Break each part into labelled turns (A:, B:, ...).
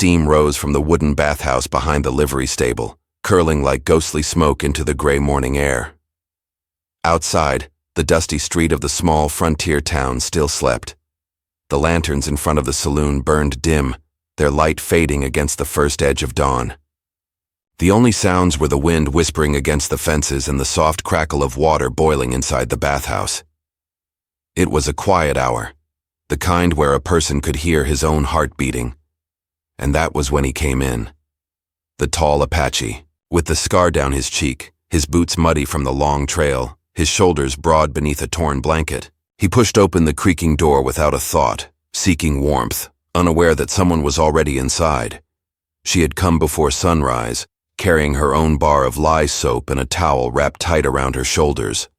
A: Steam rose from the wooden bathhouse behind the livery stable, curling like ghostly smoke into the gray morning air. Outside, the dusty street of the small frontier town still slept. The lanterns in front of the saloon burned dim, their light fading against the first edge of dawn. The only sounds were the wind whispering against the fences and the soft crackle of water boiling inside the bathhouse. It was a quiet hour, the kind where a person could hear his own heart beating. And that was when he came in. The tall Apache, with the scar down his cheek, his boots muddy from the long trail, his shoulders broad beneath a torn blanket. He pushed open the creaking door without a thought, seeking warmth, unaware that someone was already inside. She had come before sunrise, carrying her own bar of lye soap and a towel wrapped tight around her shoulders.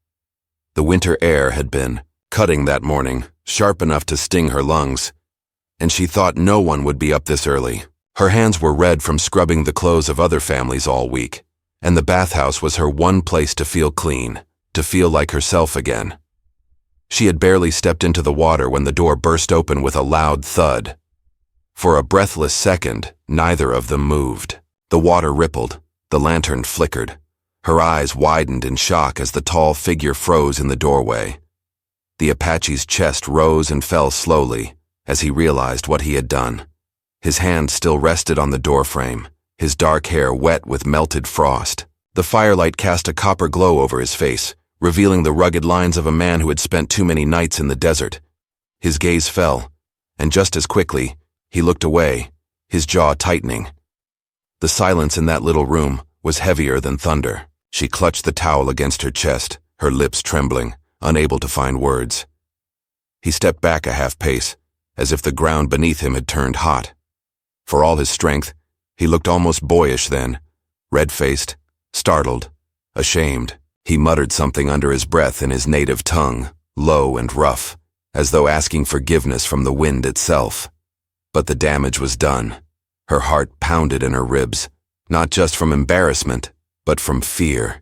A: The winter air had been cutting that morning, sharp enough to sting her lungs, and she thought no one would be up this early. Her hands were red from scrubbing the clothes of other families all week, and the bathhouse was her one place to feel clean, to feel like herself again. She had barely stepped into the water when the door burst open with a loud thud. For a breathless second, neither of them moved. The water rippled, the lantern flickered. Her eyes widened in shock as the tall figure froze in the doorway. The Apache's chest rose and fell slowly as he realized what he had done. His hand still rested on the doorframe, his dark hair wet with melted frost. The firelight cast a copper glow over his face, revealing the rugged lines of a man who had spent too many nights in the desert. His gaze fell, and just as quickly, he looked away, his jaw tightening. The silence in that little room was heavier than thunder. She clutched the towel against her chest, her lips trembling, unable to find words. He stepped back a half pace, as if the ground beneath him had turned hot. For all his strength, he looked almost boyish then, red-faced, startled, ashamed. He muttered something under his breath in his native tongue, low and rough, as though asking forgiveness from the wind itself. But the damage was done. Her heart pounded in her ribs, not just from embarrassment, but from fear.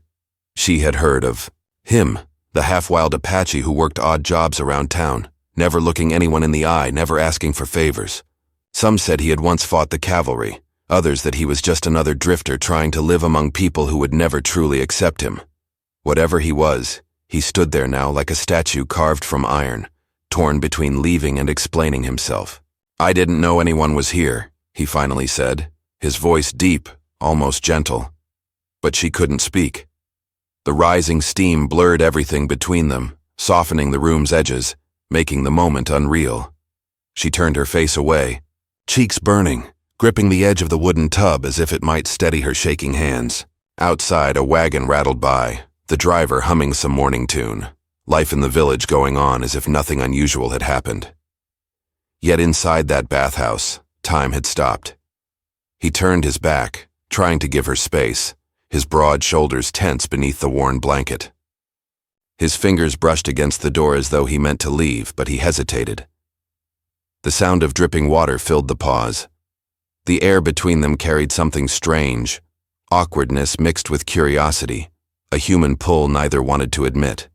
A: She had heard of him, the half-wild Apache who worked odd jobs around town, never looking anyone in the eye, never asking for favors. Some said he had once fought the cavalry, others that he was just another drifter trying to live among people who would never truly accept him. Whatever he was, he stood there now like a statue carved from iron, torn between leaving and explaining himself. "I didn't know anyone was here," he finally said, his voice deep, almost gentle. But she couldn't speak. The rising steam blurred everything between them, softening the room's edges, making the moment unreal. She turned her face away, cheeks burning, gripping the edge of the wooden tub as if it might steady her shaking hands. Outside, a wagon rattled by, the driver humming some morning tune, life in the village going on as if nothing unusual had happened. Yet inside that bathhouse, time had stopped. He turned his back, trying to give her space, his broad shoulders tense beneath the worn blanket. His fingers brushed against the door as though he meant to leave, but he hesitated. The sound of dripping water filled the pause. The air between them carried something strange, awkwardness mixed with curiosity, a human pull neither wanted to admit.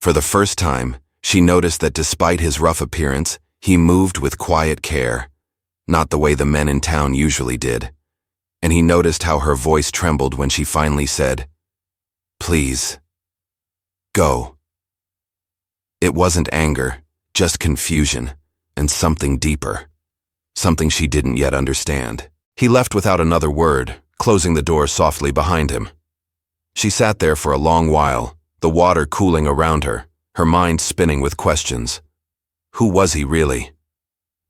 A: For the first time, she noticed that despite his rough appearance, he moved with quiet care, not the way the men in town usually did. And he noticed how her voice trembled when she finally said, "Please, go." It wasn't anger, just confusion, and something deeper, something she didn't yet understand. He left without another word, closing the door softly behind him. She sat there for a long while, the water cooling around her, her mind spinning with questions. Who was he really?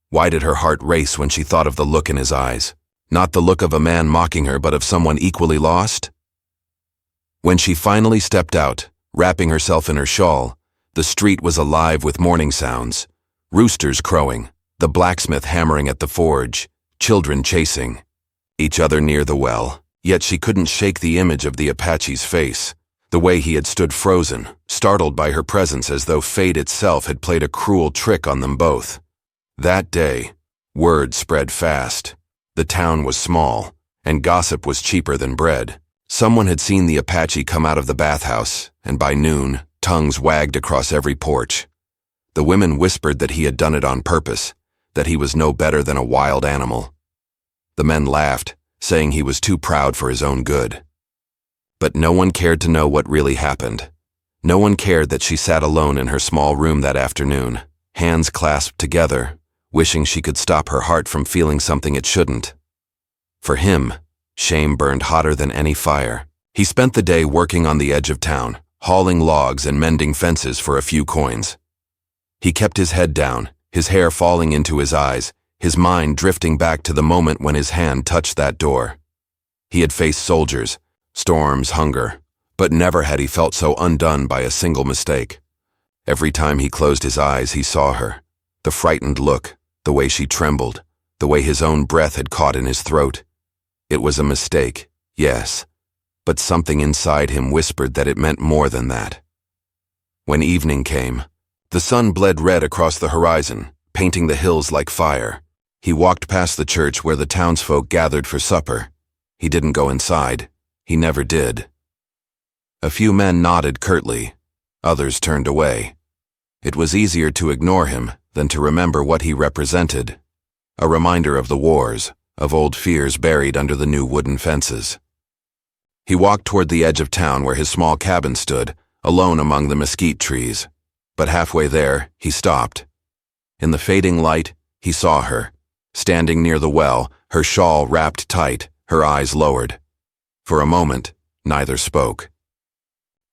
A: Why did her heart race when she thought of the look in his eyes? Not the look of a man mocking her, but of someone equally lost? When she finally stepped out, wrapping herself in her shawl, the street was alive with morning sounds. Roosters crowing, the blacksmith hammering at the forge, children chasing each other near the well. Yet she couldn't shake the image of the Apache's face, the way he had stood frozen, startled by her presence as though fate itself had played a cruel trick on them both. That day, word spread fast. The town was small, and gossip was cheaper than bread. Someone had seen the Apache come out of the bathhouse, and by noon, tongues wagged across every porch. The women whispered that he had done it on purpose, that he was no better than a wild animal. The men laughed, saying he was too proud for his own good. But no one cared to know what really happened. No one cared that she sat alone in her small room that afternoon, hands clasped together, wishing she could stop her heart from feeling something it shouldn't. For him, shame burned hotter than any fire. He spent the day working on the edge of town, hauling logs and mending fences for a few coins. He kept his head down, his hair falling into his eyes, his mind drifting back to the moment when his hand touched that door. He had faced soldiers, storms, hunger, but never had he felt so undone by a single mistake. Every time he closed his eyes, he saw her. The frightened look, the way she trembled, the way his own breath had caught in his throat. It was a mistake, yes, but something inside him whispered that it meant more than that. When evening came, the sun bled red across the horizon, painting the hills like fire. He walked past the church where the townsfolk gathered for supper. He didn't go inside. He never did. A few men nodded curtly. Others turned away. It was easier to ignore him than to remember what he represented. A reminder of the wars, of old fears buried under the new wooden fences. He walked toward the edge of town where his small cabin stood, alone among the mesquite trees. But halfway there, he stopped. In the fading light, he saw her, standing near the well, her shawl wrapped tight, her eyes lowered. For a moment, neither spoke.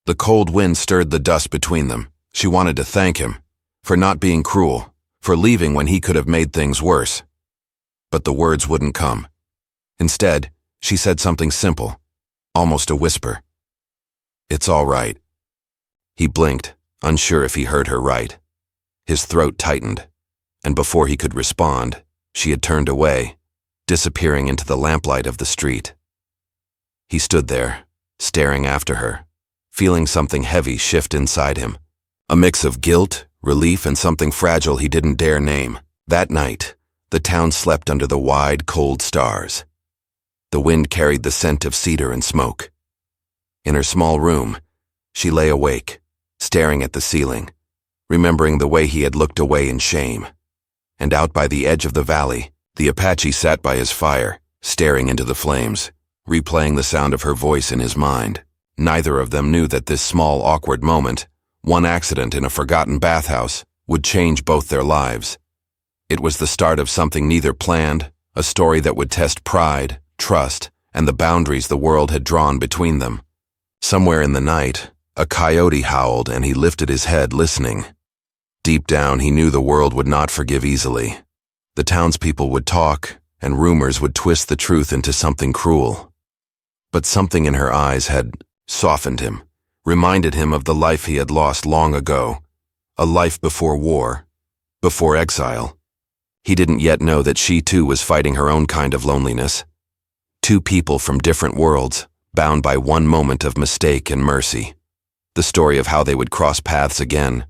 A: The cold wind stirred the dust between them. She wanted to thank him, for not being cruel, for leaving when he could have made things worse. But the words wouldn't come. Instead, she said something simple, almost a whisper. "It's all right." He blinked, unsure if he heard her right. His throat tightened, and before he could respond, she had turned away, disappearing into the lamplight of the street. He stood there, staring after her, feeling something heavy shift inside him. A mix of guilt, relief, and something fragile he didn't dare name. That night, the town slept under the wide, cold stars. The wind carried the scent of cedar and smoke. In her small room, she lay awake, staring at the ceiling, remembering the way he had looked away in shame. And out by the edge of the valley, the Apache sat by his fire, staring into the flames, replaying the sound of her voice in his mind. Neither of them knew that this small, awkward moment, one accident in a forgotten bathhouse, would change both their lives. It was the start of something neither planned, a story that would test pride, trust, and the boundaries the world had drawn between them. Somewhere in the night, a coyote howled and he lifted his head, listening. Deep down, he knew the world would not forgive easily. The townspeople would talk, and rumors would twist the truth into something cruel. But something in her eyes had softened him, reminded him of the life he had lost long ago, a life before war, before exile. He didn't yet know that she too was fighting her own kind of loneliness. Two people from different worlds, bound by one moment of mistake and mercy. The story of how they would cross paths again,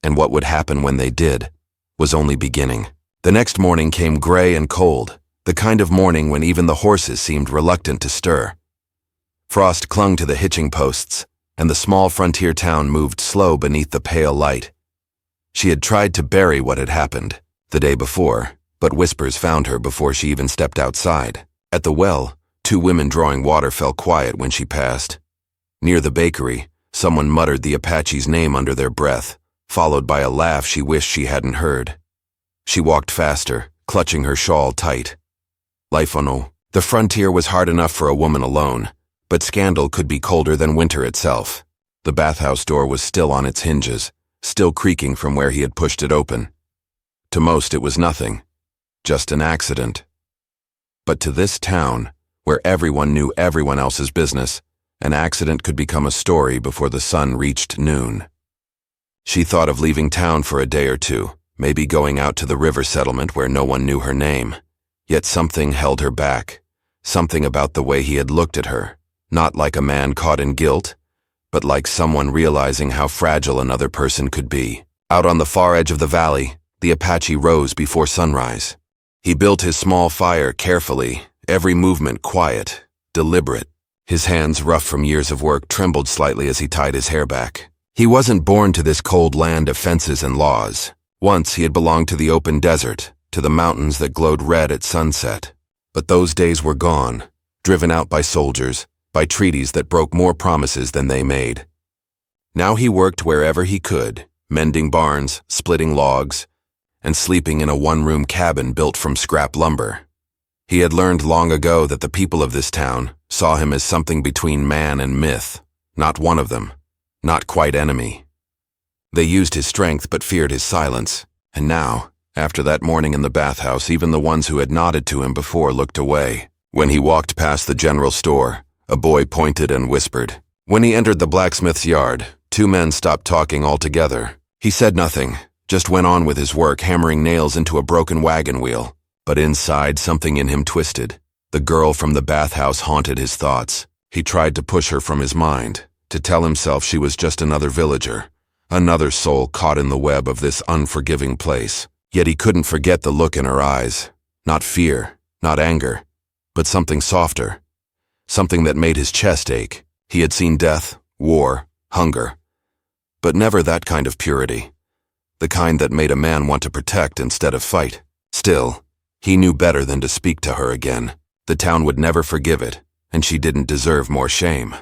A: and what would happen when they did, was only beginning. The next morning came gray and cold, the kind of morning when even the horses seemed reluctant to stir. Frost clung to the hitching posts, and the small frontier town moved slow beneath the pale light. She had tried to bury what had happened the day before, but whispers found her before she even stepped outside. At the well, two women drawing water fell quiet when she passed. Near the bakery, someone muttered the Apache's name under their breath, followed by a laugh she wished she hadn't heard. She walked faster, clutching her shawl tight. Laifono, the frontier was hard enough for a woman alone, but scandal could be colder than winter itself. The bathhouse door was still on its hinges, still creaking from where he had pushed it open. To most it was nothing, just an accident. But to this town, where everyone knew everyone else's business, an accident could become a story before the sun reached noon. She thought of leaving town for a day or two, maybe going out to the river settlement where no one knew her name. Yet something held her back, something about the way he had looked at her, not like a man caught in guilt, but like someone realizing how fragile another person could be. Out on the far edge of the valley, the Apache rose before sunrise. He built his small fire carefully, every movement quiet, deliberate. His hands, rough from years of work, trembled slightly as he tied his hair back. He wasn't born to this cold land of fences and laws. Once he had belonged to the open desert, to the mountains that glowed red at sunset. But those days were gone, driven out by soldiers, by treaties that broke more promises than they made. Now he worked wherever he could, mending barns, splitting logs, and sleeping in a one-room cabin built from scrap lumber. He had learned long ago that the people of this town saw him as something between man and myth, not one of them, not quite enemy. They used his strength but feared his silence, and now, after that morning in the bathhouse, even the ones who had nodded to him before looked away. When he walked past the general store, a boy pointed and whispered. When he entered the blacksmith's yard, two men stopped talking altogether. He said nothing, just went on with his work, hammering nails into a broken wagon wheel. But inside, something in him twisted. The girl from the bathhouse haunted his thoughts. He tried to push her from his mind, to tell himself she was just another villager, another soul caught in the web of this unforgiving place. Yet he couldn't forget the look in her eyes. Not fear, not anger, but something softer. Something that made his chest ache. He had seen death, war, hunger, but never that kind of purity. The kind that made a man want to protect instead of fight. Still, he knew better than to speak to her again. The town would never forgive it, and she didn't deserve more shame.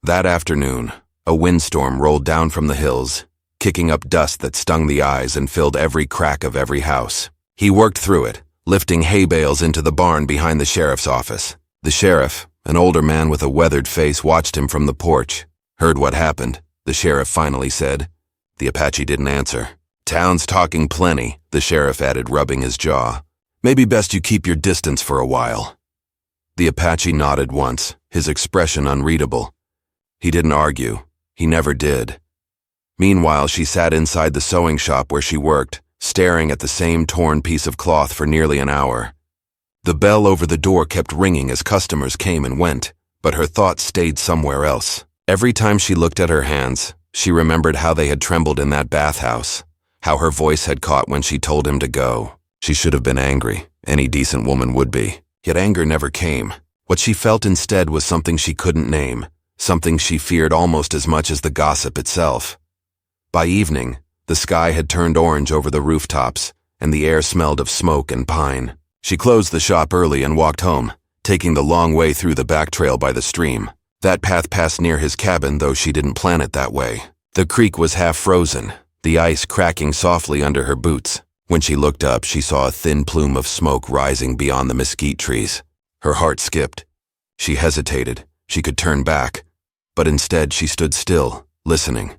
A: That afternoon, a windstorm rolled down from the hills, kicking up dust that stung the eyes and filled every crack of every house. He worked through it, lifting hay bales into the barn behind the sheriff's office. The sheriff, an older man with a weathered face, watched him from the porch. Heard what happened, the sheriff finally said. The Apache didn't answer. Town's talking plenty, the sheriff added, rubbing his jaw. Maybe best you keep your distance for a while. The Apache nodded once, his expression unreadable. He didn't argue. He never did. Meanwhile, she sat inside the sewing shop where she worked, staring at the same torn piece of cloth for nearly an hour. The bell over the door kept ringing as customers came and went, but her thoughts stayed somewhere else. Every time she looked at her hands, she remembered how they had trembled in that bathhouse, how her voice had caught when she told him to go. She should have been angry. Any decent woman would be. Yet anger never came. What she felt instead was something she couldn't name, something she feared almost as much as the gossip itself. By evening, the sky had turned orange over the rooftops, and the air smelled of smoke and pine. She closed the shop early and walked home, taking the long way through the back trail by the stream. That path passed near his cabin, though she didn't plan it that way. The creek was half frozen, the ice cracking softly under her boots. When she looked up, she saw a thin plume of smoke rising beyond the mesquite trees. Her heart skipped. She hesitated. She could turn back, but instead she stood still, listening.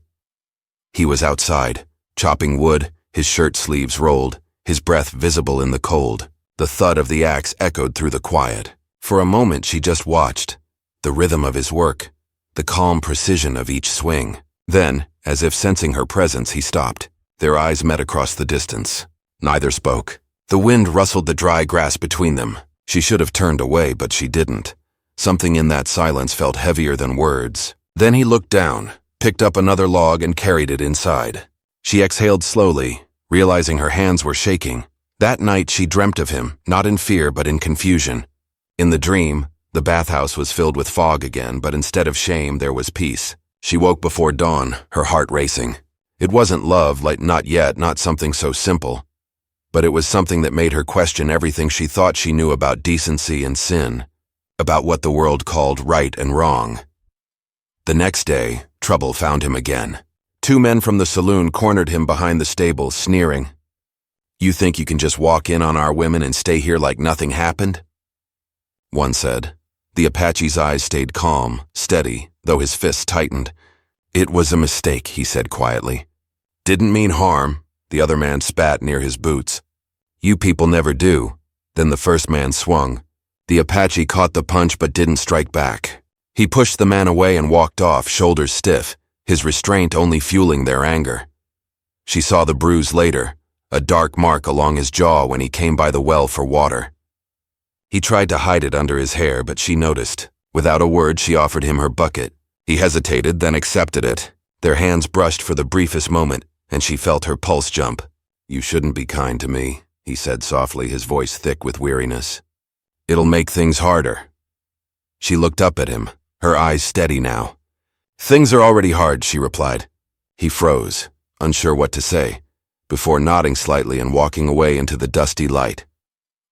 A: He was outside, chopping wood, his shirt sleeves rolled, his breath visible in the cold. The thud of the axe echoed through the quiet. For a moment she just watched, the rhythm of his work, the calm precision of each swing. Then, as if sensing her presence, he stopped. Their eyes met across the distance. Neither spoke. The wind rustled the dry grass between them. She should have turned away, but she didn't. Something in that silence felt heavier than words. Then he looked down, picked up another log and carried it inside. She exhaled slowly, realizing her hands were shaking. That night she dreamt of him, not in fear but in confusion. In the dream, the bathhouse was filled with fog again, but instead of shame there was peace. She woke before dawn, her heart racing. It wasn't love, like not yet, not something so simple. But it was something that made her question everything she thought she knew about decency and sin, about what the world called right and wrong. The next day, trouble found him again. Two men from the saloon cornered him behind the stable, sneering. "You think you can just walk in on our women and stay here like nothing happened?" One said. The Apache's eyes stayed calm, steady, though his fists tightened. "It was a mistake," he said quietly. "Didn't mean harm." The other man spat near his boots. "You people never do." Then the first man swung. The Apache caught the punch but didn't strike back. He pushed the man away and walked off, shoulders stiff, his restraint only fueling their anger. She saw the bruise later, a dark mark along his jaw when he came by the well for water. He tried to hide it under his hair, but she noticed. Without a word, she offered him her bucket. He hesitated, then accepted it. Their hands brushed for the briefest moment, and she felt her pulse jump. "You shouldn't be kind to me," he said softly, his voice thick with weariness. "It'll make things harder." She looked up at him, her eyes steady now. "Things are already hard," she replied. He froze, unsure what to say, before nodding slightly and walking away into the dusty light.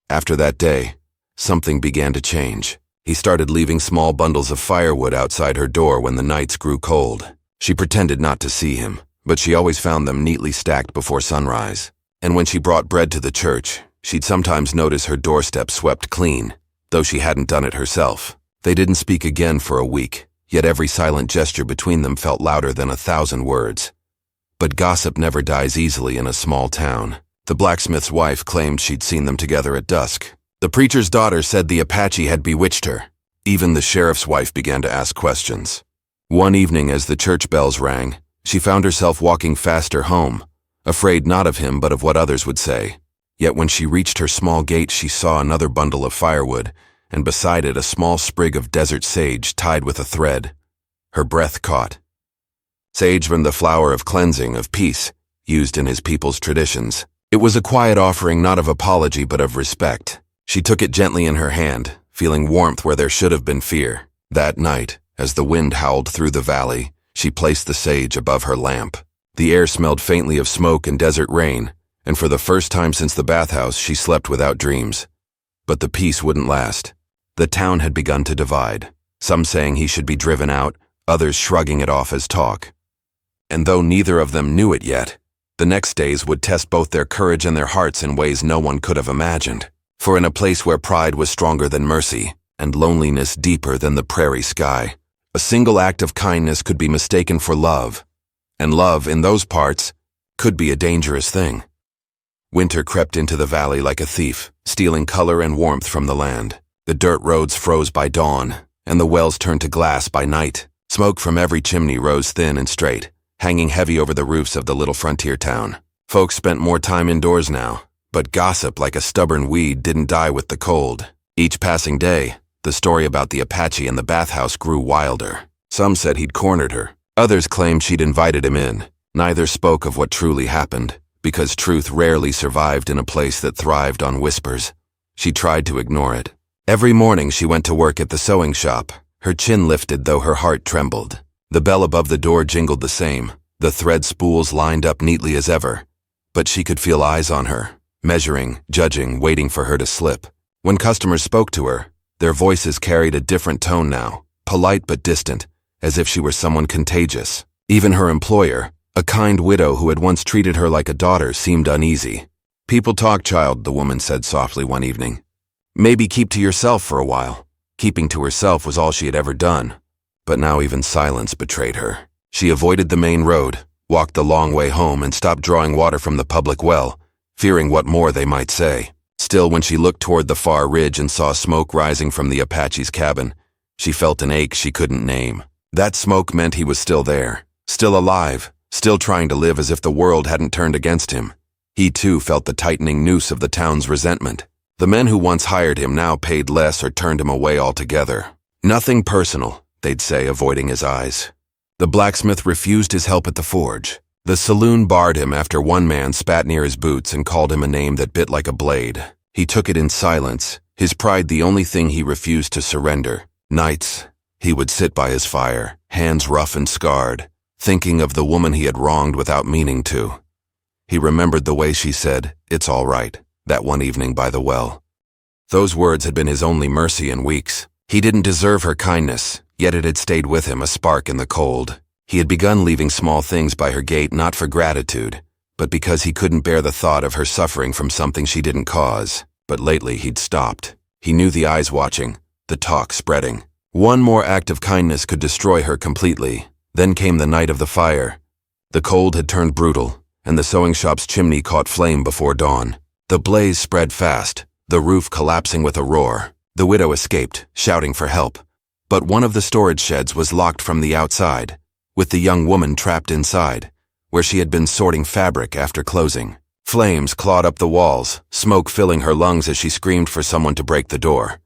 A: After that day, something began to change. He started leaving small bundles of firewood outside her door when the nights grew cold. She pretended not to see him, but she always found them neatly stacked before sunrise. And when she brought bread to the church, she'd sometimes notice her doorstep swept clean, though she hadn't done it herself. They didn't speak again for a week, yet every silent gesture between them felt louder than 1,000 words. But gossip never dies easily in a small town. The blacksmith's wife claimed she'd seen them together at dusk. The preacher's daughter said the Apache had bewitched her. Even the sheriff's wife began to ask questions. One evening as the church bells rang, she found herself walking faster home, afraid not of him but of what others would say. Yet when she reached her small gate she saw another bundle of firewood, and beside it a small sprig of desert sage tied with a thread. Her breath caught. Sage was the flower of cleansing, of peace, used in his people's traditions. It was a quiet offering not of apology but of respect. She took it gently in her hand, feeling warmth where there should have been fear. That night, as the wind howled through the valley, she placed the sage above her lamp. The air smelled faintly of smoke and desert rain, and for the first time since the bathhouse she slept without dreams. But the peace wouldn't last. The town had begun to divide, some saying he should be driven out, others shrugging it off as talk. And though neither of them knew it yet, the next days would test both their courage and their hearts in ways no one could have imagined. For in a place where pride was stronger than mercy, and loneliness deeper than the prairie sky, a single act of kindness could be mistaken for love, and love, in those parts, could be a dangerous thing. Winter crept into the valley like a thief, stealing color and warmth from the land. The dirt roads froze by dawn, and the wells turned to glass by night. Smoke from every chimney rose thin and straight, hanging heavy over the roofs of the little frontier town. Folks spent more time indoors now, but gossip, like a stubborn weed, didn't die with the cold. Each passing day, the story about the Apache and the bathhouse grew wilder. Some said he'd cornered her. Others claimed she'd invited him in. Neither spoke of what truly happened, because truth rarely survived in a place that thrived on whispers. She tried to ignore it. Every morning she went to work at the sewing shop, her chin lifted though her heart trembled. The bell above the door jingled the same, the thread spools lined up neatly as ever. But she could feel eyes on her, measuring, judging, waiting for her to slip. When customers spoke to her, their voices carried a different tone now, polite but distant, as if she were someone contagious. Even her employer, a kind widow who had once treated her like a daughter, seemed uneasy. "People talk, child," the woman said softly one evening. "Maybe keep to yourself for a while." Keeping to herself was all she had ever done. But now even silence betrayed her. She avoided the main road, walked the long way home, and stopped drawing water from the public well, fearing what more they might say. Still, when she looked toward the far ridge and saw smoke rising from the Apache's cabin, she felt an ache she couldn't name. That smoke meant he was still there, still alive, still trying to live as if the world hadn't turned against him. He too felt the tightening noose of the town's resentment. The men who once hired him now paid less or turned him away altogether. "Nothing personal," they'd say, avoiding his eyes. The blacksmith refused his help at the forge. The saloon barred him after one man spat near his boots and called him a name that bit like a blade. He took it in silence, his pride the only thing he refused to surrender. Nights, he would sit by his fire, hands rough and scarred, thinking of the woman he had wronged without meaning to. He remembered the way she said, "It's all right," that one evening by the well. Those words had been his only mercy in weeks. He didn't deserve her kindness, yet it had stayed with him, a spark in the cold. He had begun leaving small things by her gate not for gratitude, but because he couldn't bear the thought of her suffering from something she didn't cause. But lately he'd stopped. He knew the eyes watching, the talk spreading. One more act of kindness could destroy her completely. Then came the night of the fire. The cold had turned brutal, and the sewing shop's chimney caught flame before dawn. The blaze spread fast, the roof collapsing with a roar. The widow escaped, shouting for help. But one of the storage sheds was locked from the outside, with the young woman trapped inside, where she had been sorting fabric after closing. Flames clawed up the walls, smoke filling her lungs as she screamed for someone to break the door.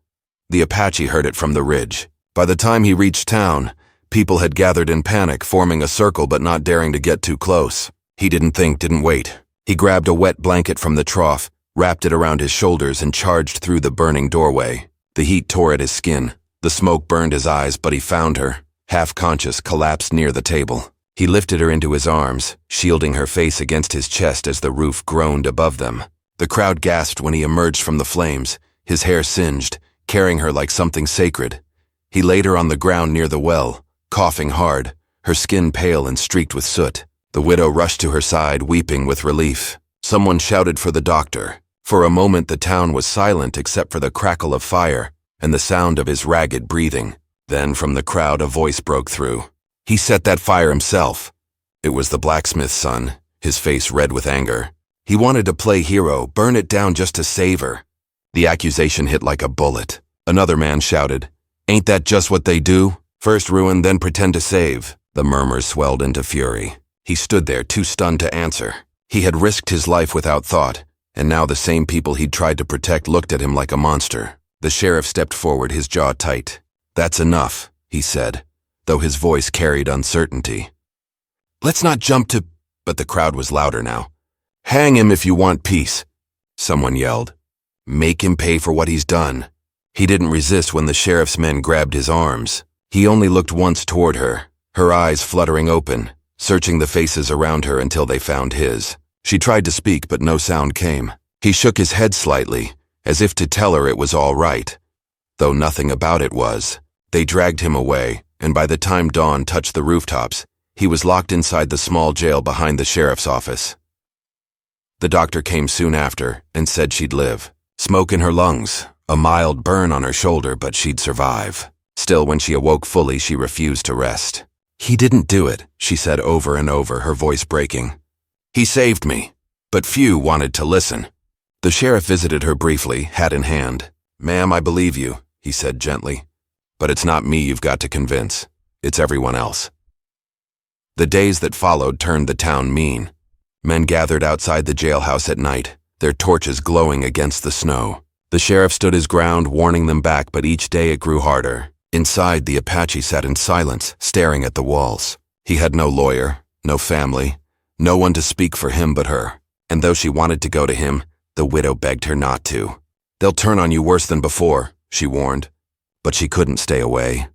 A: The Apache heard it from the ridge. By the time he reached town, people had gathered in panic, forming a circle but not daring to get too close. He didn't think, didn't wait. He grabbed a wet blanket from the trough, wrapped it around his shoulders, and charged through the burning doorway. The heat tore at his skin. The smoke burned his eyes, but he found her, half conscious, collapsed near the table. He lifted her into his arms, shielding her face against his chest as the roof groaned above them. The crowd gasped when he emerged from the flames, his hair singed, carrying her like something sacred. He laid her on the ground near the well, coughing hard, her skin pale and streaked with soot. The widow rushed to her side, weeping with relief. Someone shouted for the doctor. For a moment the town was silent except for the crackle of fire and the sound of his ragged breathing. Then from the crowd a voice broke through. "He set that fire himself." It was the blacksmith's son, his face red with anger. He wanted to play hero, burn it down just to save her. The accusation hit like a bullet. Another man shouted, "Ain't that just what they do? First ruin, then pretend to save." The murmurs swelled into fury. He stood there, too stunned to answer. He had risked his life without thought, and now the same people he'd tried to protect looked at him like a monster. The sheriff stepped forward, his jaw tight. "That's enough," he said, though his voice carried uncertainty. "Let's not jump to—" But the crowd was louder now. "Hang him if you want peace," someone yelled. "Make him pay for what he's done." He didn't resist when the sheriff's men grabbed his arms. He only looked once toward her, her eyes fluttering open, searching the faces around her until they found his. She tried to speak, but no sound came. He shook his head slightly, as if to tell her it was all right, though nothing about it was. They dragged him away, and by the time dawn touched the rooftops, he was locked inside the small jail behind the sheriff's office. The doctor came soon after and said she'd live. Smoke in her lungs, a mild burn on her shoulder, but she'd survive. Still, when she awoke fully, she refused to rest. "He didn't do it," she said over and over, her voice breaking. "He saved me, but few wanted to listen." The sheriff visited her briefly, hat in hand. "Ma'am, I believe you," he said gently. "But it's not me you've got to convince. It's everyone else." The days that followed turned the town mean. Men gathered outside the jailhouse at night, their torches glowing against the snow. The sheriff stood his ground, warning them back, but each day it grew harder. Inside, the Apache sat in silence, staring at the walls. He had no lawyer, no family, no one to speak for him but her. And though she wanted to go to him, the widow begged her not to. "They'll turn on you worse than before," she warned. But she couldn't stay away.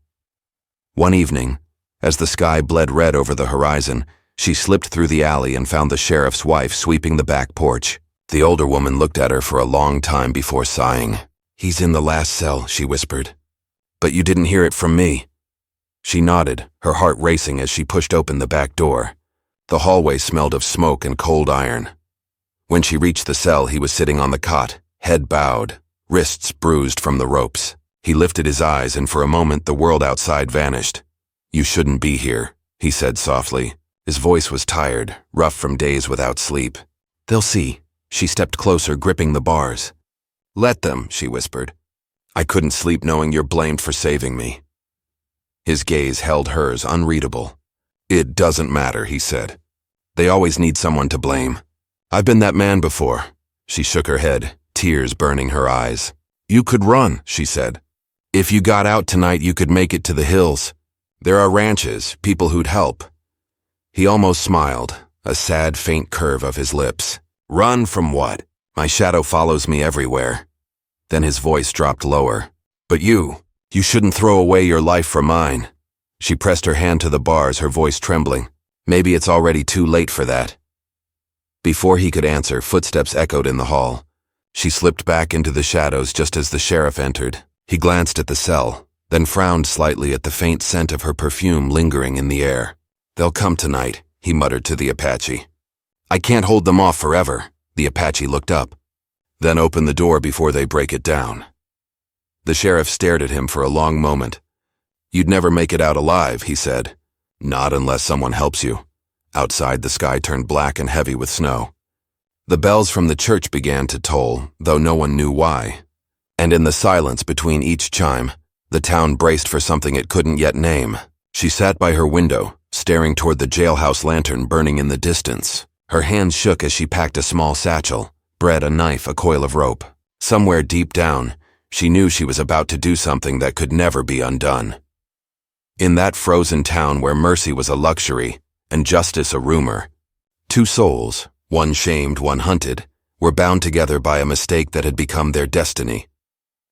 A: One evening, as the sky bled red over the horizon, she slipped through the alley and found the sheriff's wife sweeping the back porch. The older woman looked at her for a long time before sighing. "He's in the last cell," she whispered. "But you didn't hear it from me." She nodded, her heart racing as she pushed open the back door. The hallway smelled of smoke and cold iron. When she reached the cell, he was sitting on the cot, head bowed, wrists bruised from the ropes. He lifted his eyes, and for a moment the world outside vanished. "You shouldn't be here," he said softly. His voice was tired, rough from days without sleep. "They'll see." She stepped closer, gripping the bars. "Let them," she whispered. "I couldn't sleep knowing you're blamed for saving me." His gaze held hers, unreadable. "It doesn't matter," he said. "They always need someone to blame. I've been that man before." She shook her head, tears burning her eyes. "You could run," she said. "If you got out tonight, you could make it to the hills. There are ranches, people who'd help." He almost smiled, a sad, faint curve of his lips. "Run from what? My shadow follows me everywhere." Then his voice dropped lower. "But you shouldn't throw away your life for mine." She pressed her hand to the bars, her voice trembling. "Maybe it's already too late for that." Before he could answer, footsteps echoed in the hall. She slipped back into the shadows just as the sheriff entered. He glanced at the cell, then frowned slightly at the faint scent of her perfume lingering in the air. "They'll come tonight," he muttered to the Apache. "I can't hold them off forever." The Apache looked up, then opened the door before they break it down. The sheriff stared at him for a long moment. "You'd never make it out alive," he said. "Not unless someone helps you." Outside, the sky turned black and heavy with snow. The bells from the church began to toll, though no one knew why. And in the silence between each chime, the town braced for something it couldn't yet name. She sat by her window, staring toward the jailhouse lantern burning in the distance. Her hands shook as she packed a small satchel, bread, a knife, a coil of rope. Somewhere deep down, she knew she was about to do something that could never be undone. In that frozen town where mercy was a luxury and justice a rumor, two souls, one shamed, one hunted, were bound together by a mistake that had become their destiny.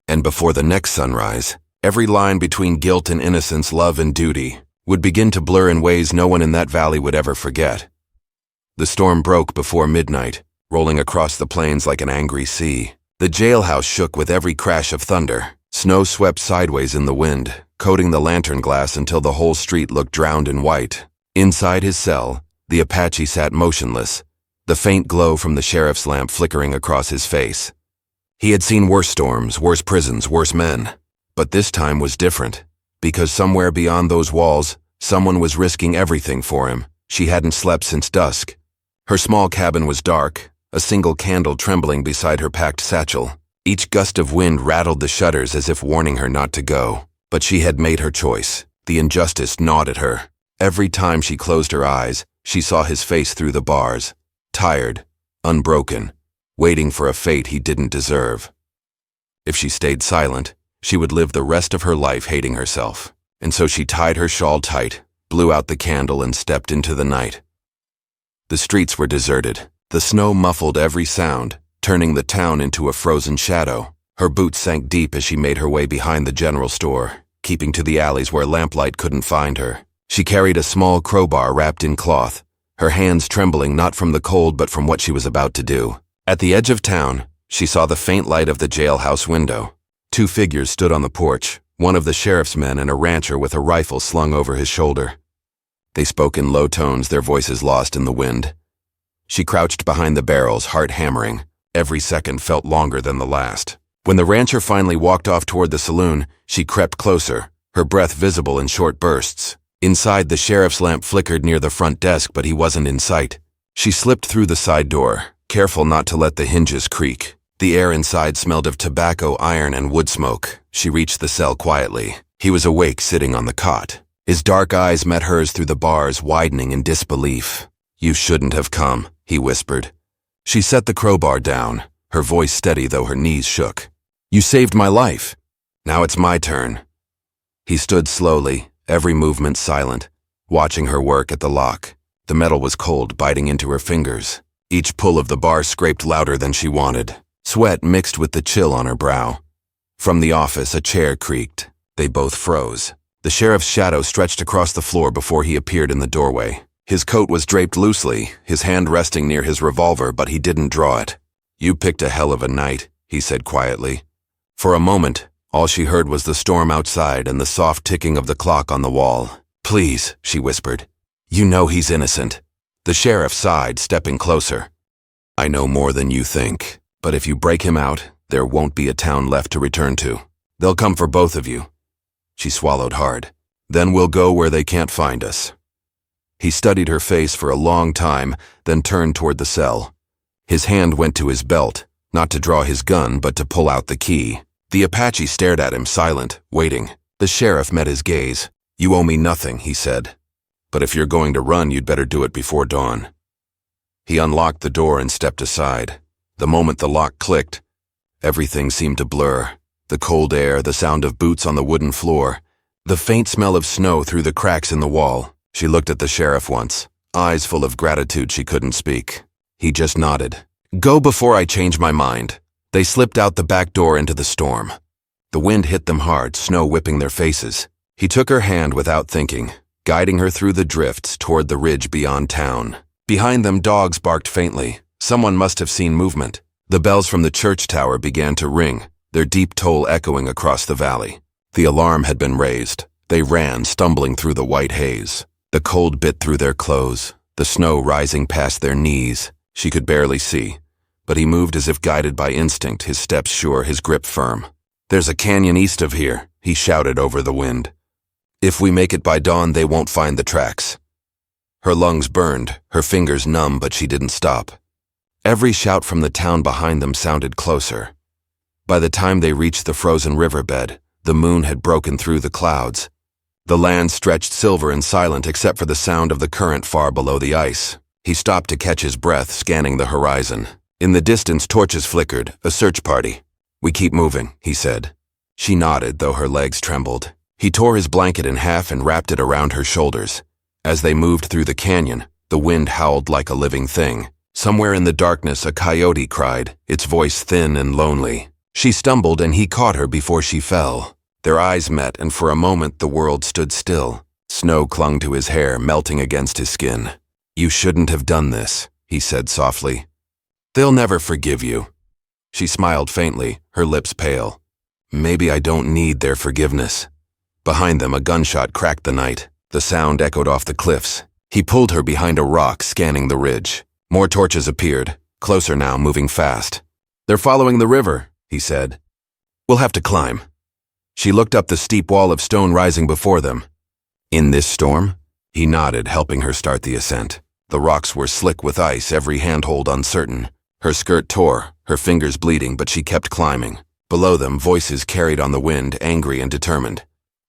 A: And before the next sunrise, every line between guilt and innocence, love and duty, would begin to blur in ways no one in that valley would ever forget. The storm broke before midnight, rolling across the plains like an angry sea. The jailhouse shook with every crash of thunder. Snow swept sideways in the wind, coating the lantern glass until the whole street looked drowned in white. Inside his cell, the Apache sat motionless, the faint glow from the sheriff's lamp flickering across his face. He had seen worse storms, worse prisons, worse men. But this time was different, because somewhere beyond those walls, someone was risking everything for him. She hadn't slept since dusk. Her small cabin was dark, a single candle trembling beside her packed satchel. Each gust of wind rattled the shutters as if warning her not to go. But she had made her choice. The injustice gnawed at her. Every time she closed her eyes, she saw his face through the bars, tired, unbroken, waiting for a fate he didn't deserve. If she stayed silent, she would live the rest of her life hating herself. And so she tied her shawl tight, blew out the candle, and stepped into the night. The streets were deserted. The snow muffled every sound, turning the town into a frozen shadow. Her boots sank deep as she made her way behind the general store, keeping to the alleys where lamplight couldn't find her. She carried a small crowbar wrapped in cloth, her hands trembling not from the cold but from what she was about to do. At the edge of town, she saw the faint light of the jailhouse window. Two figures stood on the porch, one of the sheriff's men and a rancher with a rifle slung over his shoulder. They spoke in low tones, their voices lost in the wind. She crouched behind the barrels, heart hammering. Every second felt longer than the last. When the rancher finally walked off toward the saloon, she crept closer, her breath visible in short bursts. Inside, the sheriff's lamp flickered near the front desk, but he wasn't in sight. She slipped through the side door, careful not to let the hinges creak. The air inside smelled of tobacco, iron, and wood smoke. She reached the cell quietly. He was awake, sitting on the cot. His dark eyes met hers through the bars, widening in disbelief. "You shouldn't have come," he whispered. She set the crowbar down, her voice steady though her knees shook. "You saved my life. Now it's my turn." He stood slowly, every movement silent, watching her work at the lock. The metal was cold, biting into her fingers. Each pull of the bar scraped louder than she wanted. Sweat mixed with the chill on her brow. From the office, a chair creaked. They both froze. The sheriff's shadow stretched across the floor before he appeared in the doorway. His coat was draped loosely, his hand resting near his revolver, but he didn't draw it. "You picked a hell of a night," he said quietly. For a moment, all she heard was the storm outside and the soft ticking of the clock on the wall. "Please," she whispered. "You know he's innocent." The sheriff sighed, stepping closer. "I know more than you think, but if you break him out, there won't be a town left to return to. They'll come for both of you." She swallowed hard. "Then we'll go where they can't find us." He studied her face for a long time, then turned toward the cell. His hand went to his belt, not to draw his gun, but to pull out the key. The Apache stared at him, silent, waiting. The sheriff met his gaze. "You owe me nothing," he said. "But if you're going to run, you'd better do it before dawn." He unlocked the door and stepped aside. The moment the lock clicked, everything seemed to blur. The cold air, the sound of boots on the wooden floor, the faint smell of snow through the cracks in the wall. She looked at the sheriff once, eyes full of gratitude she couldn't speak. He just nodded. "Go before I change my mind." They slipped out the back door into the storm. The wind hit them hard, snow whipping their faces. He took her hand without thinking, guiding her through the drifts toward the ridge beyond town. Behind them, dogs barked faintly. Someone must have seen movement. The bells from the church tower began to ring, their deep toll echoing across the valley. The alarm had been raised. They ran, stumbling through the white haze. The cold bit through their clothes, the snow rising past their knees. She could barely see, but he moved as if guided by instinct, his steps sure, his grip firm. "There's a canyon east of here," he shouted over the wind. "If we make it by dawn, they won't find the tracks." Her lungs burned, her fingers numb, but she didn't stop. Every shout from the town behind them sounded closer. By the time they reached the frozen riverbed, the moon had broken through the clouds. The land stretched silver and silent except for the sound of the current far below the ice. He stopped to catch his breath, scanning the horizon. In the distance, torches flickered, a search party. "We keep moving," he said. She nodded, though her legs trembled. He tore his blanket in half and wrapped it around her shoulders. As they moved through the canyon, the wind howled like a living thing. Somewhere in the darkness, a coyote cried, its voice thin and lonely. She stumbled and he caught her before she fell. Their eyes met, and for a moment the world stood still. Snow clung to his hair, melting against his skin. "You shouldn't have done this," he said softly. They'll never forgive you. She smiled faintly, her lips pale. Maybe I don't need their forgiveness. Behind them, a gunshot cracked the night. The sound echoed off the cliffs. He pulled her behind a rock, scanning the ridge. More torches appeared, closer now, moving fast. They're following the river, he said. We'll have to climb. She looked up the steep wall of stone rising before them. In this storm? He nodded, helping her start the ascent. The rocks were slick with ice, every handhold uncertain. Her skirt tore, her fingers bleeding, but she kept climbing. Below them, voices carried on the wind, angry and determined.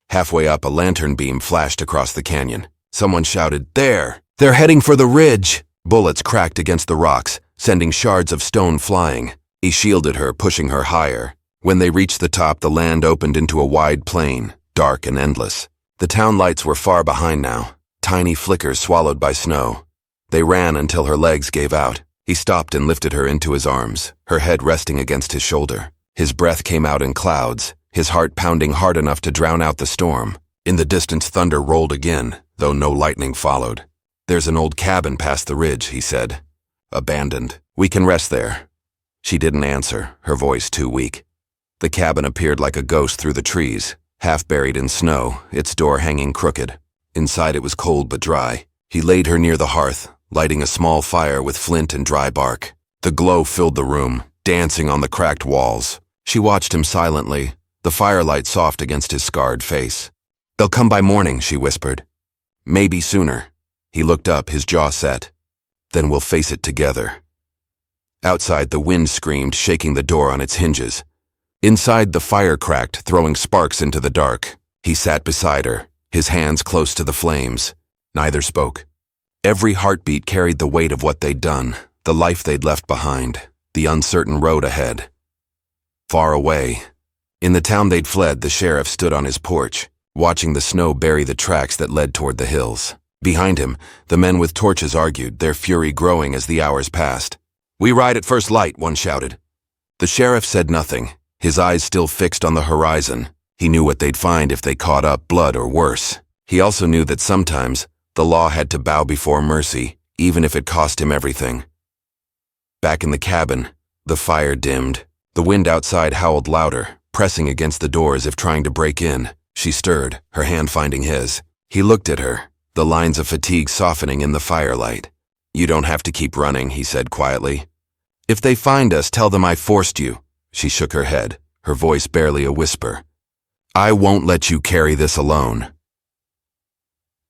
A: Halfway up, a lantern beam flashed across the canyon. Someone shouted, "There! They're heading for the ridge!" Bullets cracked against the rocks, sending shards of stone flying. He shielded her, pushing her higher. When they reached the top, the land opened into a wide plain, dark and endless. The town lights were far behind now, tiny flickers swallowed by snow. They ran until her legs gave out. He stopped and lifted her into his arms, her head resting against his shoulder. His breath came out in clouds, his heart pounding hard enough to drown out the storm. In the distance, thunder rolled again, though no lightning followed. There's an old cabin past the ridge, he said. Abandoned. We can rest there. She didn't answer, her voice too weak. The cabin appeared like a ghost through the trees, half buried in snow, its door hanging crooked. Inside it was cold but dry. He laid her near the hearth, lighting a small fire with flint and dry bark. The glow filled the room, dancing on the cracked walls. She watched him silently, the firelight soft against his scarred face. They'll come by morning, she whispered. Maybe sooner. He looked up, his jaw set. Then we'll face it together. Outside, the wind screamed, shaking the door on its hinges. Inside, the fire cracked, throwing sparks into the dark. He sat beside her, his hands close to the flames. Neither spoke. Every heartbeat carried the weight of what they'd done, the life they'd left behind, the uncertain road ahead. Far away, in the town they'd fled, the sheriff stood on his porch, watching the snow bury the tracks that led toward the hills. Behind him, the men with torches argued, their fury growing as the hours passed. We ride at first light, one shouted. The sheriff said nothing, his eyes still fixed on the horizon. He knew what they'd find if they caught up, blood or worse. He also knew that sometimes the law had to bow before mercy, even if it cost him everything. Back in the cabin, the fire dimmed. The wind outside howled louder, pressing against the door as if trying to break in. She stirred, her hand finding his. He looked at her, the lines of fatigue softening in the firelight. You don't have to keep running, he said quietly. If they find us, tell them I forced you. She shook her head, her voice barely a whisper. I won't let you carry this alone.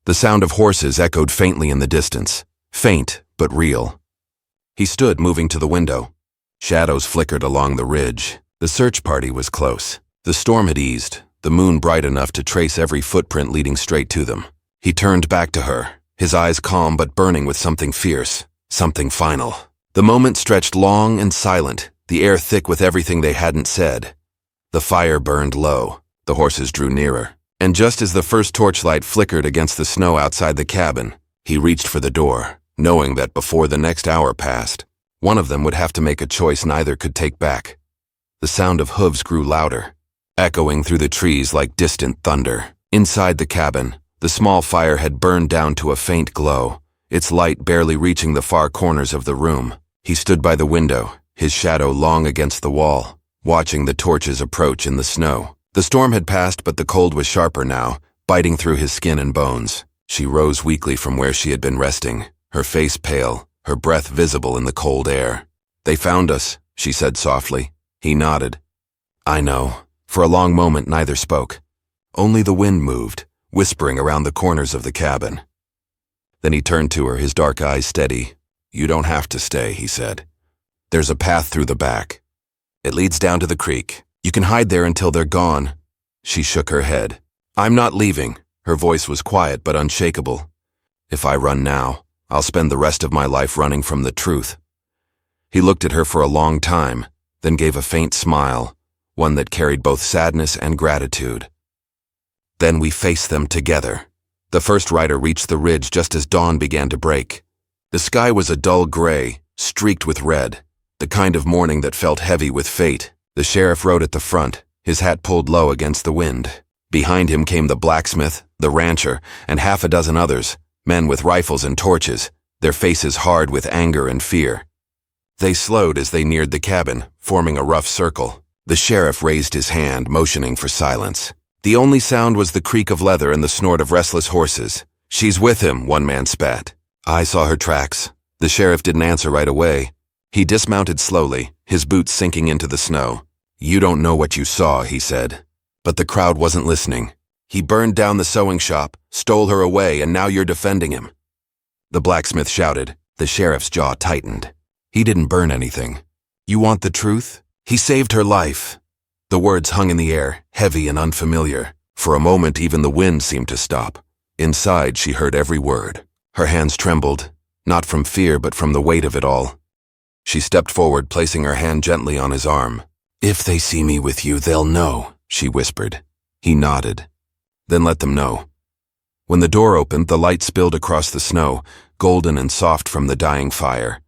A: The sound of horses echoed faintly in the distance, faint but real. He stood, moving to the window. Shadows flickered along the ridge. The search party was close. The storm had eased, the moon bright enough to trace every footprint leading straight to them. He turned back to her, his eyes calm but burning with something fierce, something final. The moment stretched long and silent, the air thick with everything they hadn't said. The fire burned low, the horses drew nearer, and just as the first torchlight flickered against the snow outside the cabin, he reached for the door, knowing that before the next hour passed, one of them would have to make a choice neither could take back. The sound of hooves grew louder, echoing through the trees like distant thunder. Inside the cabin, the small fire had burned down to a faint glow, its light barely reaching the far corners of the room. He stood by the window, his shadow long against the wall, watching the torches approach in the snow. The storm had passed, but the cold was sharper now, biting through his skin and bones. She rose weakly from where she had been resting, her face pale, her breath visible in the cold air. They found us, she said softly. He nodded. I know. For a long moment, neither spoke. Only the wind moved, whispering around the corners of the cabin. Then he turned to her, his dark eyes steady. You don't have to stay, he said. There's a path through the back. It leads down to the creek. You can hide there until they're gone. She shook her head. I'm not leaving. Her voice was quiet but unshakable. If I run now, I'll spend the rest of my life running from the truth. He looked at her for a long time, then gave a faint smile, one that carried both sadness and gratitude. Then we faced them together. The first rider reached the ridge just as dawn began to break. The sky was a dull gray, streaked with red, the kind of morning that felt heavy with fate. The sheriff rode at the front, his hat pulled low against the wind. Behind him came the blacksmith, the rancher, and half a dozen others, men with rifles and torches, their faces hard with anger and fear. They slowed as they neared the cabin, forming a rough circle. The sheriff raised his hand, motioning for silence. The only sound was the creak of leather and the snort of restless horses. "She's with him," one man spat. "I saw her tracks." The sheriff didn't answer right away. He dismounted slowly, his boots sinking into the snow. "You don't know what you saw," he said. But the crowd wasn't listening. "He burned down the sewing shop, stole her away, and now you're defending him." The blacksmith shouted. The sheriff's jaw tightened. "He didn't burn anything. You want the truth? He saved her life." The words hung in the air, heavy and unfamiliar. For a moment, even the wind seemed to stop. Inside, she heard every word. Her hands trembled, not from fear but from the weight of it all. She stepped forward, placing her hand gently on his arm. "If they see me with you, they'll know," she whispered. He nodded. "Then let them know." When the door opened, the light spilled across the snow, golden and soft from the dying fire.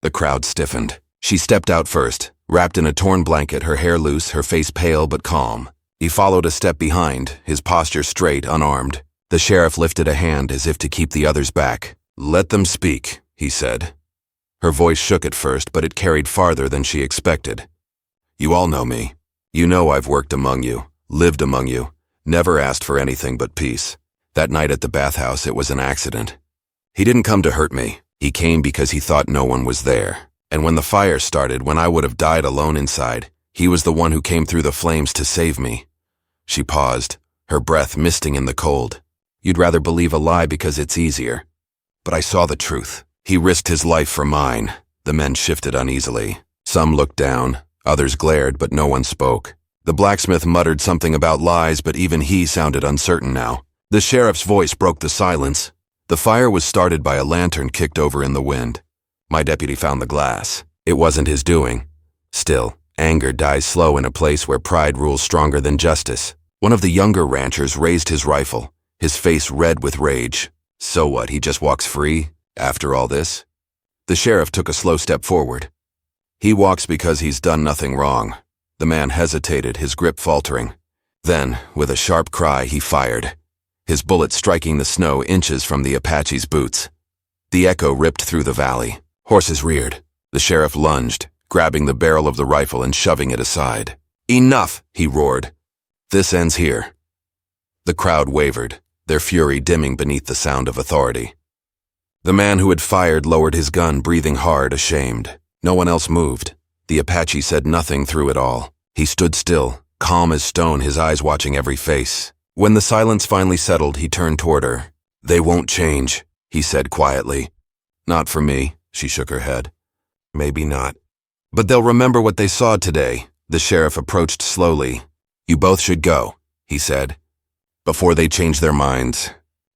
A: The crowd stiffened. She stepped out first, wrapped in a torn blanket, her hair loose, her face pale but calm. He followed a step behind, his posture straight, unarmed. The sheriff lifted a hand as if to keep the others back. "Let them speak," he said. Her voice shook at first, but it carried farther than she expected. "You all know me. You know I've worked among you, lived among you, never asked for anything but peace. That night at the bathhouse, it was an accident. He didn't come to hurt me. He came because he thought no one was there. And when the fire started, when I would have died alone inside, he was the one who came through the flames to save me." She paused, her breath misting in the cold. "You'd rather believe a lie because it's easier. But I saw the truth. He risked his life for mine." The men shifted uneasily. Some looked down, others glared, but no one spoke. The blacksmith muttered something about lies, but even he sounded uncertain now. The sheriff's voice broke the silence. "The fire was started by a lantern kicked over in the wind. My deputy found the glass. It wasn't his doing. Still, anger dies slow in a place where pride rules stronger than justice." One of the younger ranchers raised his rifle, his face red with rage. "So what, he just walks free, after all this?" The sheriff took a slow step forward. "He walks because he's done nothing wrong." The man hesitated, his grip faltering. Then, with a sharp cry, he fired, his bullet striking the snow inches from the Apache's boots. The echo ripped through the valley. Horses reared. The sheriff lunged, grabbing the barrel of the rifle and shoving it aside. "Enough!" he roared. "This ends here." The crowd wavered, their fury dimming beneath the sound of authority. The man who had fired lowered his gun, breathing hard, ashamed. No one else moved. The Apache said nothing through it all. He stood still, calm as stone, his eyes watching every face. When the silence finally settled, he turned toward her. "They won't change," he said quietly. "Not for me," she shook her head. "Maybe not. But they'll remember what they saw today." The sheriff approached slowly. "You both should go," he said. "Before they change their minds.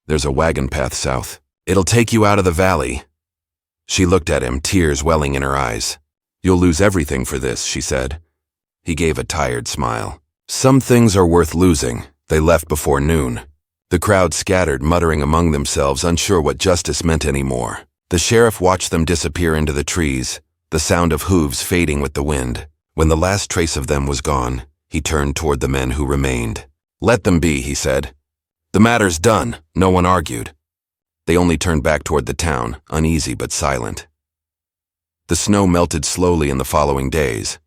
A: There's a wagon path south. It'll take you out of the valley." She looked at him, tears welling in her eyes. "You'll lose everything for this," she said. He gave a tired smile. "Some things are worth losing." They left before noon. The crowd scattered, muttering among themselves, unsure what justice meant anymore. The sheriff watched them disappear into the trees, the sound of hooves fading with the wind. When the last trace of them was gone, he turned toward the men who remained. "Let them be," he said. "The matter's done." No one argued. They only turned back toward the town, uneasy but silent. The snow melted slowly in the following days.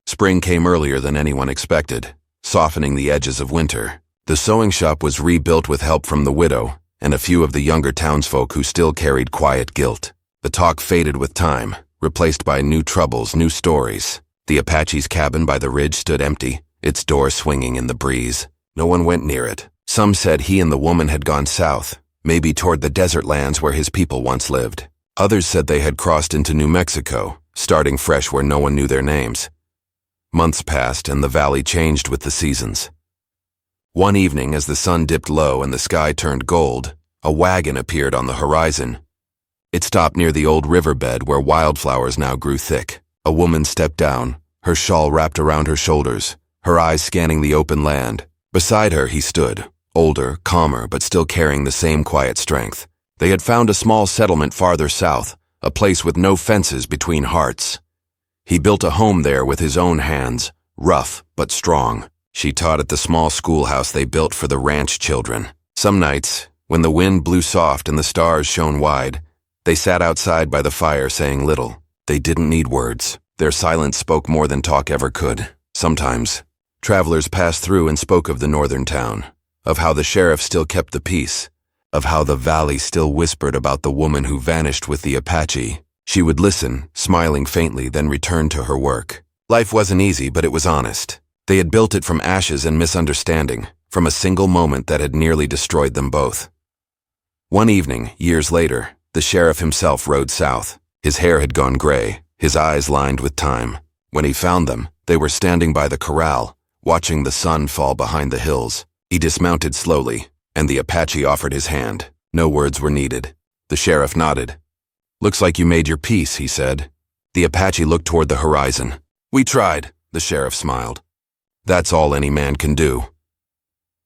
A: Spring came earlier than anyone expected, softening the edges of winter. The sewing shop was rebuilt with help from the widow and a few of the younger townsfolk who still carried quiet guilt. The talk faded with time, replaced by new troubles, new stories. The Apache's cabin by the ridge stood empty, its door swinging in the breeze. No one went near it. Some said he and the woman had gone south, maybe toward the desert lands where his people once lived. Others said they had crossed into New Mexico, starting fresh where no one knew their names. Months passed and the valley changed with the seasons. One evening, as the sun dipped low and the sky turned gold, a wagon appeared on the horizon. It stopped near the old riverbed where wildflowers now grew thick. A woman stepped down, her shawl wrapped around her shoulders, her eyes scanning the open land. Beside her he stood, older, calmer, but still carrying the same quiet strength. They had found a small settlement farther south, a place with no fences between hearts. He built a home there with his own hands, rough but strong. She taught at the small schoolhouse they built for the ranch children. Some nights, when the wind blew soft and the stars shone wide, they sat outside by the fire saying little. They didn't need words. Their silence spoke more than talk ever could. Sometimes, travelers passed through and spoke of the northern town, of how the sheriff still kept the peace, of how the valley still whispered about the woman who vanished with the Apache. She would listen, smiling faintly, then return to her work. Life wasn't easy, but it was honest. They had built it from ashes and misunderstanding, from a single moment that had nearly destroyed them both. One evening, years later, the sheriff himself rode south. His hair had gone gray, his eyes lined with time. When he found them, they were standing by the corral, watching the sun fall behind the hills. He dismounted slowly, and the Apache offered his hand. No words were needed. The sheriff nodded. "Looks like you made your peace," he said. The Apache looked toward the horizon. "We tried," the sheriff smiled. "That's all any man can do."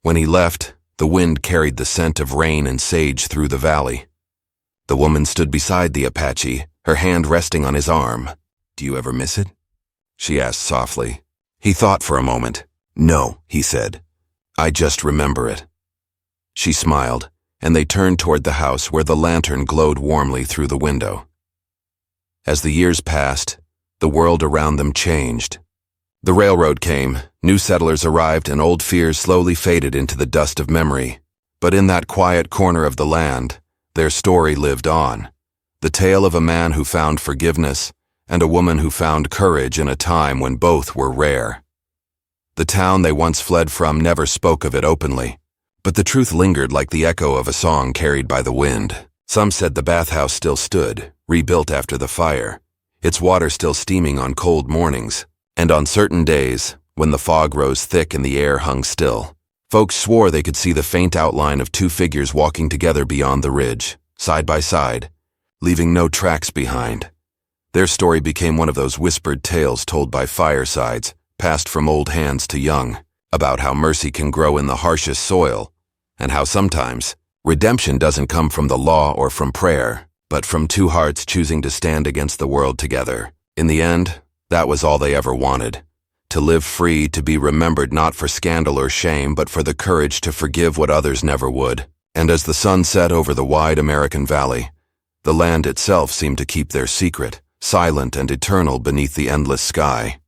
A: When he left, the wind carried the scent of rain and sage through the valley. The woman stood beside the Apache, her hand resting on his arm. "Do you ever miss it?" she asked softly. He thought for a moment. "No," he said. "I just remember it." She smiled, and they turned toward the house where the lantern glowed warmly through the window. As the years passed, the world around them changed. The railroad came, new settlers arrived, and old fears slowly faded into the dust of memory. But in that quiet corner of the land, their story lived on. The tale of a man who found forgiveness and a woman who found courage in a time when both were rare. The town they once fled from never spoke of it openly, but the truth lingered like the echo of a song carried by the wind. Some said the bathhouse still stood, rebuilt after the fire, its water still steaming on cold mornings. And on certain days, when the fog rose thick and the air hung still, folks swore they could see the faint outline of two figures walking together beyond the ridge, side by side, leaving no tracks behind. Their story became one of those whispered tales told by firesides, passed from old hands to young, about how mercy can grow in the harshest soil, and how sometimes redemption doesn't come from the law or from prayer, but from two hearts choosing to stand against the world together. In the end, that was all they ever wanted. To live free, to be remembered not for scandal or shame, but for the courage to forgive what others never would. And as the sun set over the wide American valley, the land itself seemed to keep their secret, silent and eternal beneath the endless sky.